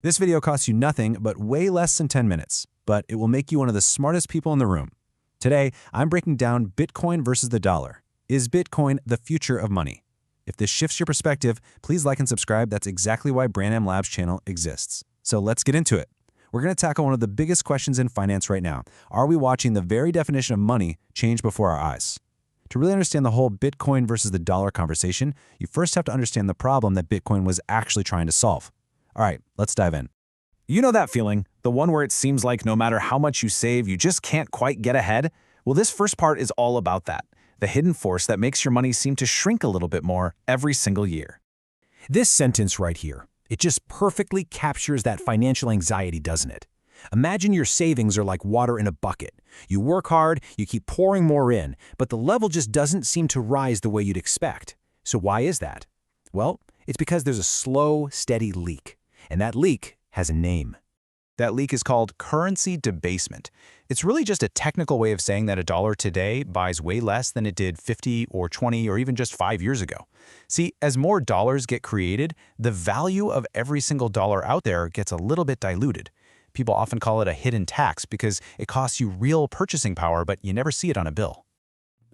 This video costs you nothing but way less than 10 minutes, but it will make you one of the smartest people in the room. Today, I'm breaking down Bitcoin versus the dollar. Is Bitcoin the future of money? If this shifts your perspective, please like and subscribe. That's exactly why BRAINELM Lab's channel exists. So let's get into it. We're going to tackle one of the biggest questions in finance right now. Are we watching the very definition of money change before our eyes? To really understand the whole Bitcoin versus the dollar conversation, you first have to understand the problem that Bitcoin was actually trying to solve. All right, let's dive in. You know that feeling, the one where it seems like no matter how much you save, you just can't quite get ahead? Well, this first part is all about that, the hidden force that makes your money seem to shrink a little bit more every single year. This sentence right here, it just perfectly captures that financial anxiety, doesn't it? Imagine your savings are like water in a bucket. You work hard, you keep pouring more in, but the level just doesn't seem to rise the way you'd expect. So why is that? Well, it's because there's a slow, steady leak. And that leak has a name. That leak is called currency debasement. It's really just a technical way of saying that a dollar today buys way less than it did 50 or 20 or even just 5 years ago. See, as more dollars get created, the value of every single dollar out there gets a little bit diluted. People often call it a hidden tax because it costs you real purchasing power, but you never see it on a bill.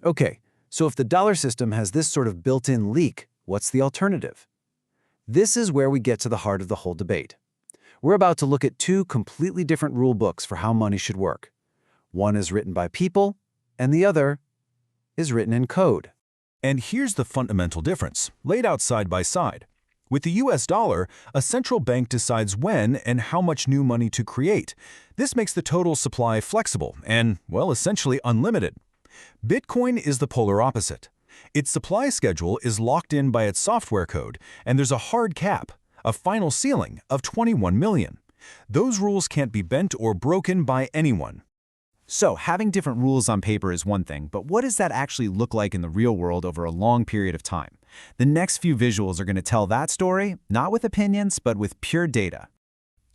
Okay, so if the dollar system has this sort of built-in leak, what's the alternative? This is where we get to the heart of the whole debate. We're about to look at two completely different rule books for how money should work. One is written by people, and the other is written in code. And here's the fundamental difference, laid out side by side. With the US dollar, a central bank decides when and how much new money to create. This makes the total supply flexible and, well, essentially unlimited. Bitcoin is the polar opposite. Its supply schedule is locked in by its software code, and there's a hard cap, a final ceiling of 21 million. Those rules can't be bent or broken by anyone. So, having different rules on paper is one thing, but what does that actually look like in the real world over a long period of time? The next few visuals are going to tell that story, not with opinions, but with pure data.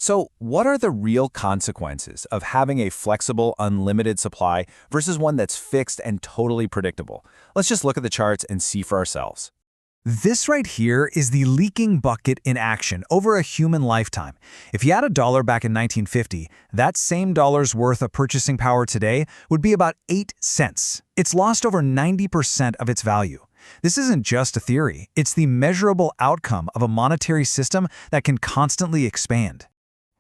So, what are the real consequences of having a flexible, unlimited supply versus one that's fixed and totally predictable? Let's just look at the charts and see for ourselves. This right here is the leaking bucket in action over a human lifetime. If you had a dollar back in 1950, that same dollar's worth of purchasing power today would be about 8 cents. It's lost over 90% of its value. This isn't just a theory. It's the measurable outcome of a monetary system that can constantly expand.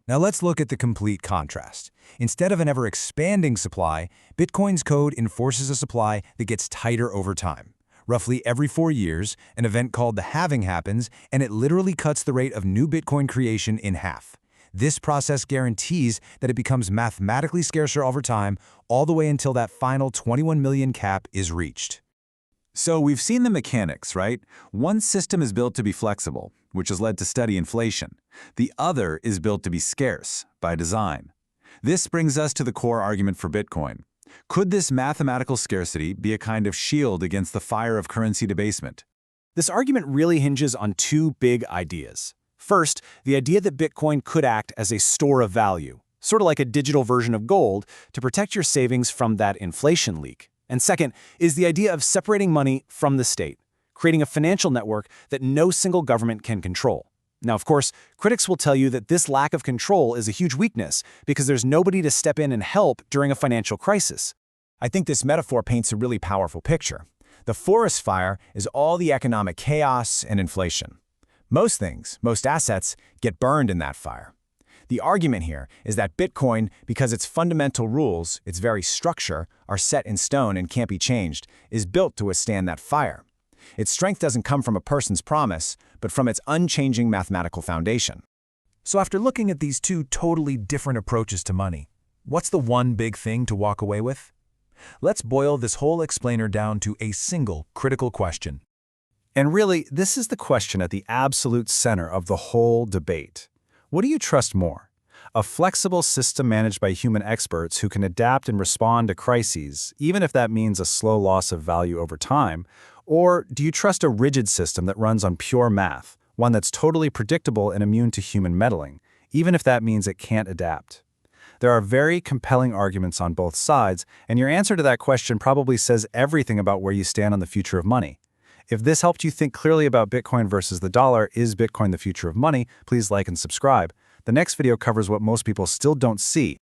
Now let's look at the complete contrast. Instead of an ever-expanding supply, Bitcoin's code enforces a supply that gets tighter over time. Roughly every 4 years, an event called the halving happens, and it literally cuts the rate of new Bitcoin creation in half. This process guarantees that it becomes mathematically scarcer over time, all the way until that final 21 million cap is reached. So we've seen the mechanics, right? One system is built to be flexible, which has led to steady inflation. The other is built to be scarce, by design. This brings us to the core argument for Bitcoin. Could this mathematical scarcity be a kind of shield against the fire of currency debasement? This argument really hinges on two big ideas. First, the idea that Bitcoin could act as a store of value, sort of like a digital version of gold, to protect your savings from that inflation leak. And second is the idea of separating money from the state, creating a financial network that no single government can control. Now, of course, critics will tell you that this lack of control is a huge weakness because there's nobody to step in and help during a financial crisis. I think this metaphor paints a really powerful picture. The forest fire is all the economic chaos and inflation. Most things, most assets, get burned in that fire. The argument here is that Bitcoin, because its fundamental rules, its very structure, are set in stone and can't be changed, is built to withstand that fire. Its strength doesn't come from a person's promise, but from its unchanging mathematical foundation. So after looking at these two totally different approaches to money, what's the one big thing to walk away with? Let's boil this whole explainer down to a single critical question. And really, this is the question at the absolute center of the whole debate. What do you trust more? A flexible system managed by human experts who can adapt and respond to crises, even if that means a slow loss of value over time? Or do you trust a rigid system that runs on pure math, one that's totally predictable and immune to human meddling, even if that means it can't adapt? There are very compelling arguments on both sides, and your answer to that question probably says everything about where you stand on the future of money. If this helped you think clearly about Bitcoin versus the dollar, is Bitcoin the future of money, please like and subscribe. The next video covers what most people still don't see: